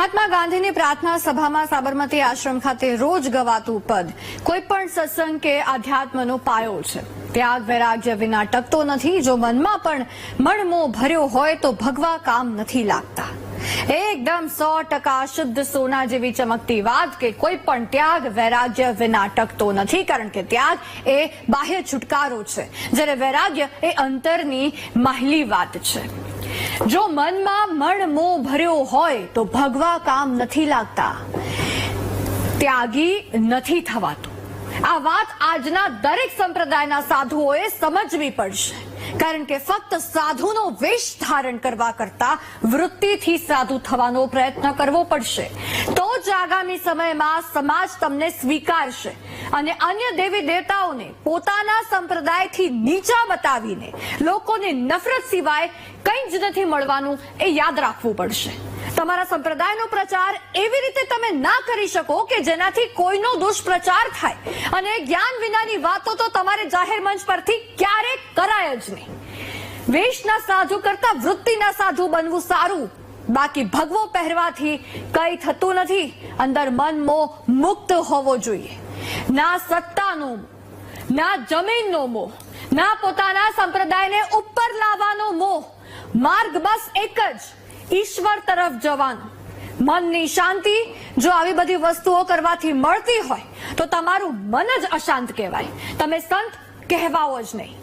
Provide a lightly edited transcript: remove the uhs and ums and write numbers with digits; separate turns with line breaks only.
મહાત્મા ગાંધીની પ્રાર્થના સભામાં સાબરમતી આશ્રમ ખાતે રોજ ગવાતું પદ કોઈ પણ સત્સંગ કે આધ્યાત્મનો પાયો છે। ત્યાગ વૈરાગ્ય વિના ટકતો નથી। જો મનમાં પણ મણમોહ ભર્યો હોય તો ભગવા કામ નથી લાગતા। એકદમ 100% શુદ્ધ સોના જેવી ચમકતી વાત કે કોઈ પણ ત્યાગ વૈરાગ્ય વિના ટકતો નથી, કારણ કે ત્યાગ એ બાહ્ય છુટકારો છે, જ્યારે વૈરાગ્ય એ અંતરની માહિલી વાત છે। જો મનમાં મણમોહ ભર્યો હોય તો ભગવા કામ નથી લાગતા, ત્યાગી નથી થવાતું। આ વાત આજના દરેક સંપ્રદાયના સાધુઓએ સમજવી પડશે, કારણ કે ફક્ત સાધુનો વેશ ધારણ કરવા કરતા વૃત્તિથી સાધુ થવાનો પ્રયત્ન કરવો પડશે, તો જ આગામી સમયમાં સમાજ તમને સ્વીકારશે અને અન્ય દેવી દેવતાઓને પોતાના સંપ્રદાયથી નીચા બતાવીને લોકોને નફરત સિવાય કંઈ જ નથી મળવાનું એ યાદ રાખવું પડશે। તમારા સંપ્રદાયનો પ્રચાર એવી રીતે તમે ના કરી શકો કે જેનાથી કોઈનો દુષ્પ્રચાર થાય, અને જ્ઞાન વિનાની વાતો તો તમારે જાહેર મંચ પરથી ક્યારેય કરાય જ નહીં। વેશના સાધુ કરતા વૃત્તિના સાધુ બનવું સારું, બાકી ભગવો પહેરવાથી કંઈ થતું નથી। અંદર મનમોહ મુક્ત હોવો જોઈએ। ના સત્તાનો મોહ, ના જમીનનો મોહ, ના પોતાના સંપ્રદાયને ઉપર લાવવાનો મોહ। માર્ગ બસ એક જ, ઈશ્વર તરફ જવાનું। મનની શાંતિ જો આવી બધી વસ્તુઓ કરવાથી મળતી હોય તો તમારું મન જ અશાંત કહેવાય, તમે સંત કહેવાઓ જ નહીં।